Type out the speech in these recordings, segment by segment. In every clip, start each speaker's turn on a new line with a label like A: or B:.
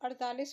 A: 48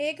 A: 1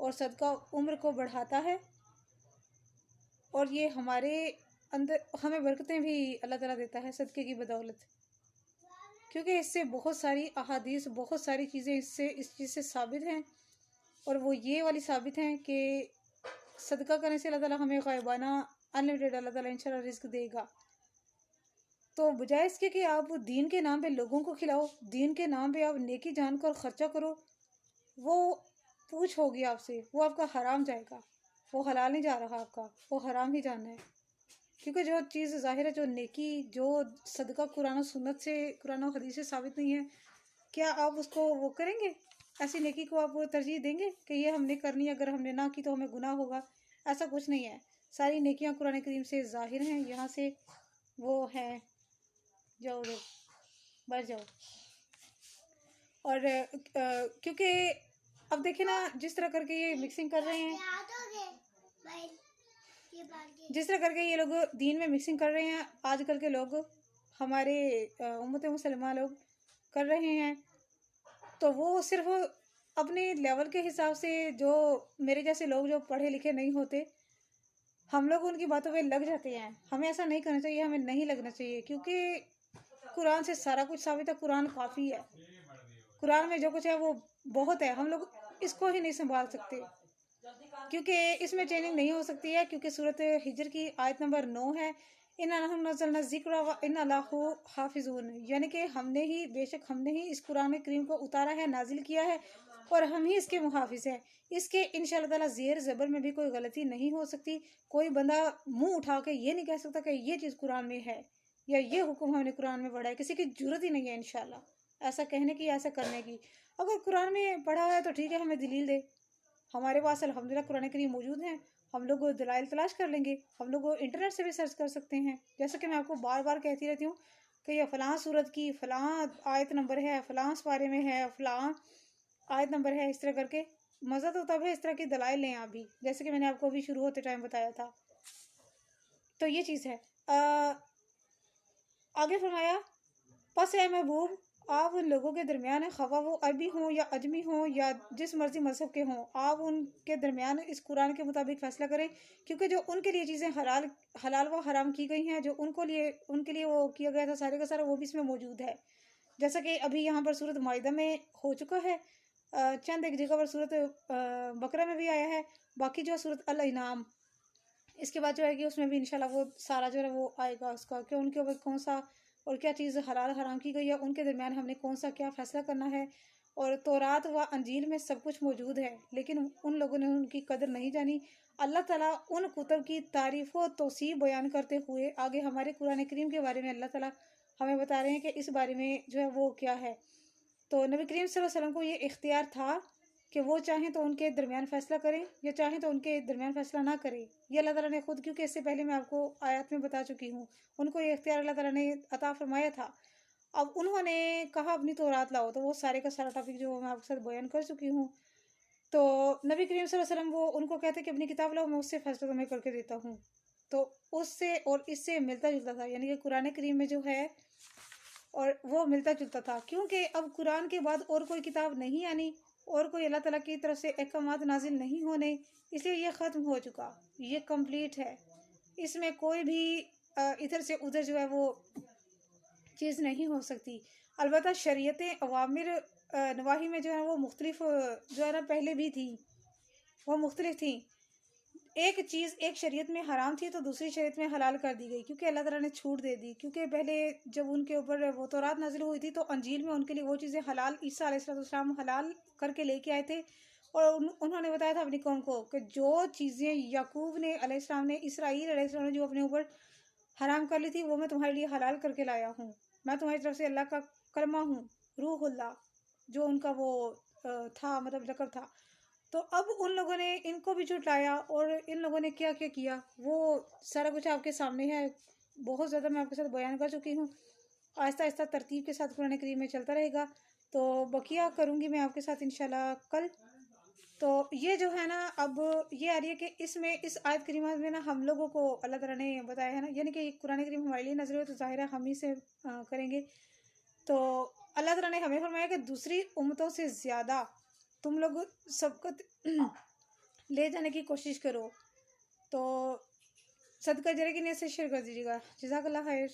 A: اور صدقہ عمر کو بڑھاتا ہے، اور یہ ہمارے اندر ہمیں برکتیں بھی اللہ تعالیٰ دیتا ہے صدقے کی بدولت، کیونکہ اس سے بہت ساری احادیث، بہت ساری چیزیں اس چیز سے ثابت ہیں، اور وہ یہ والی ثابت ہیں کہ صدقہ کرنے سے اللہ تعالیٰ ہمیں غائبانہ انلمیٹڈ اللہ تعالیٰ انشاءاللہ رزق دے گا۔ تو بجائے اس کے کہ آپ دین کے نام پہ لوگوں کو کھلاؤ، دین کے نام پہ آپ نیکی جان کر خرچہ کرو، وہ پوچھ ہوگی آپ سے، وہ آپ کا حرام جائے گا، وہ حلال نہیں جا رہا آپ کا، وہ حرام ہی جانا ہے، کیونکہ جو چیز ظاہر ہے، جو نیکی، جو صدقہ قرآن و سنت سے، قرآن و حدیث سے ثابت نہیں ہے، کیا آپ اس کو وہ کریں گے؟ ایسی نیکی کو آپ ترجیح دیں گے کہ یہ ہم نے کرنی ہے، اگر ہم نے نہ کی تو ہمیں گناہ ہوگا؟ ایسا کچھ نہیں ہے، ساری نیکیاں قرآن کریم سے ظاہر ہیں، یہاں سے وہ ہیں، جاؤ بڑھ جاؤ۔ اور کیونکہ اب دیکھیں نا، جس طرح کر کے یہ مکسنگ کر رہے ہیں، جس طرح کر کے یہ لوگ دین میں مکسنگ کر رہے ہیں، آج کل کے لوگ، ہمارے امت مسلمہ لوگ کر رہے ہیں، تو وہ صرف اپنے لیول کے حساب سے، جو میرے جیسے لوگ جو پڑھے لکھے نہیں ہوتے، ہم لوگ ان کی باتوں پہ لگ جاتے ہیں۔ ہمیں ایسا نہیں کرنا چاہیے، ہمیں نہیں لگنا چاہیے، کیونکہ قرآن سے سارا کچھ ثابت ہے، قرآن کافی ہے، قرآن میں جو کچھ ہے وہ بہت ہے، ہم لوگ اس کو ہی نہیں سنبھال سکتے، کیونکہ اس میں چینجنگ نہیں ہو سکتی ہے، کیونکہ سورۃ ہجر کی آیت نمبر 9 ہے، اِنَّا نَحْنُ نَزَّلْنَا الذِّکْرَ وَإِنَّا لَهُ حَافِظُونَ، یعنی کہ بے شک ہم نے ہی اس قرآن کریم کو اتارا ہے، نازل کیا ہے، اور ہم ہی اس کے محافظ ہیں۔ اس کے انشاءاللہ تعالیٰ زیر زبر میں بھی کوئی غلطی نہیں ہو سکتی، کوئی بندہ منہ اٹھا کے یہ نہیں کہہ سکتا کہ یہ چیز قرآن میں ہے، یا یہ حکم ہم نے قرآن میں پڑھا ہے، کسی کی جرت ہی نہیں ہے انشاءاللہ ایسا کہنے کی، ایسا کرنے کی۔ اگر قرآن میں پڑھا ہے تو ٹھیک ہے، ہمیں دلیل دے، ہمارے پاس الحمدللہ قرآن کریم موجود ہیں، ہم لوگ دلائل تلاش کر لیں گے، ہم لوگ انٹرنیٹ سے بھی سرچ کر سکتے ہیں، جیسا کہ میں آپ کو بار بار کہتی رہتی ہوں کہ یہ فلاں سورت کی فلاں آیت نمبر ہے، فلاں پارے میں ہے، فلاں آیت نمبر ہے، اس طرح کر کے مزہ تو تب ہے اس طرح کی دلائل لیں آپ بھی، جیسے کہ میں نے آپ کو ابھی شروع ہوتے ٹائم بتایا تھا۔ تو یہ چیز ہے۔ آگے فرمایا، پس اے محبوب، آپ ان لوگوں کے درمیان خواہ وہ عربی ہوں یا اجمی ہوں یا جس مرضی مذہب کے ہوں، آپ ان کے درمیان اس قرآن کے مطابق فیصلہ کریں، کیونکہ جو ان کے لیے چیزیں حلال و حرام کی گئی ہیں، جو ان کے لیے وہ کیا گیا تھا سارے کا سارا، وہ بھی اس میں موجود ہے، جیسا کہ ابھی یہاں پر سورۃ مائدہ میں ہو چکا ہے، چند ایک جگہ پر سورۃ بقرہ میں بھی آیا ہے، باقی جو سورۃ الانعام اس کے بعد جو ہے کہ اس میں بھی انشاءاللہ وہ سارا جو ہے وہ آئے گا، اس کا کہ ان کے اوپر کون سا اور کیا چیز حلال حرام کی گئی ہے، ان کے درمیان ہم نے کون سا کیا فیصلہ کرنا ہے، اور تورات و انجیل میں سب کچھ موجود ہے، لیکن ان لوگوں نے ان کی قدر نہیں جانی۔ اللہ تعالیٰ ان کتب کی تعریف و توصیف بیان کرتے ہوئے آگے ہمارے قرآن کریم کے بارے میں اللہ تعالیٰ ہمیں بتا رہے ہیں کہ اس بارے میں جو ہے وہ کیا ہے۔ تو نبی کریم صلی اللہ علیہ وسلم کو یہ اختیار تھا کہ وہ چاہیں تو ان کے درمیان فیصلہ کریں، یا چاہیں تو ان کے درمیان فیصلہ نہ کریں، یہ اللہ تعالیٰ نے خود، کیونکہ اس سے پہلے میں آپ کو آیات میں بتا چکی ہوں، ان کو یہ اختیار اللہ تعالیٰ نے عطا فرمایا تھا۔ اب انہوں نے کہا اپنی تورات لاؤ، تو وہ سارے کا سارا ٹاپک جو میں آپ کے ساتھ بیان کر چکی ہوں، تو نبی کریم صلی اللہ علیہ وسلم وہ ان کو کہتے کہ اپنی کتاب لاؤ، میں اس سے فیصلہ تمہیں کر کے دیتا ہوں، تو اس سے اور اس سے ملتا جلتا تھا، یعنی کہ قرآن کریم میں جو ہے اور وہ ملتا جلتا تھا، کیونکہ اب قرآن کے بعد اور کوئی کتاب نہیں آنی، اور کوئی اللہ تعالیٰ کی طرف سے احکامات نازل نہیں ہونے، اس لیے یہ ختم ہو چکا، یہ کمپلیٹ ہے، اس میں کوئی بھی ادھر سے ادھر جو ہے وہ چیز نہیں ہو سکتی۔ البتہ شریعتیں اوامر نواہی میں جو ہے وہ مختلف جو ہے نا پہلے بھی تھی، وہ مختلف تھیں، ایک چیز ایک شریعت میں حرام تھی تو دوسری شریعت میں حلال کر دی گئی، کیونکہ اللہ تعالیٰ نے چھوٹ دے دی، کیونکہ پہلے جب ان کے اوپر وہ تورات نازل ہوئی تھی تو انجیل میں ان کے لیے وہ چیزیں حلال، عیسیٰ علیہ السلام حلال کر کے لے کے آئے تھے، اور انہوں نے بتایا تھا اپنی قوم کو کہ جو چیزیں یعقوب نے علیہ السلام نے، اسرائیل علیہ السلام نے جو اپنے اوپر حرام کر لی تھی، وہ میں تمہارے لیے حلال کر کے لایا ہوں، میں تمہاری طرف سے اللہ کا کلمہ ہوں، روح اللہ جو ان کا وہ تھا، مطلب لقب تھا۔ تو اب ان لوگوں نے ان کو بھی جھٹلایا، اور ان لوگوں نے کیا کیا کیا، وہ سارا کچھ آپ کے سامنے ہے، بہت زیادہ میں آپ کے ساتھ بیان کر چکی ہوں، آہستہ آہستہ ترتیب کے ساتھ قرآن کریم میں چلتا رہے گا، تو بقیہ کروں گی میں آپ کے ساتھ انشاءاللہ کل۔ تو یہ جو ہے نا اب یہ آ رہی ہے کہ اس میں اس آیت کریمہ میں نا ہم لوگوں کو اللہ تعالیٰ نے بتایا ہے نا، یعنی کہ قرآن کریم ہمارے لیے نازل ہو تو ظاہر ہے ہم ہی سے کریں گے، تو اللہ تعالیٰ نے ہمیں فرمایا کہ دوسری امتوں سے زیادہ تم لوگ سبقت لے جانے کی کوشش کرو. تو صدقہ جاریہ کی نیت سے شیئر کر دیجیے گا. جزاک اللہ خیر.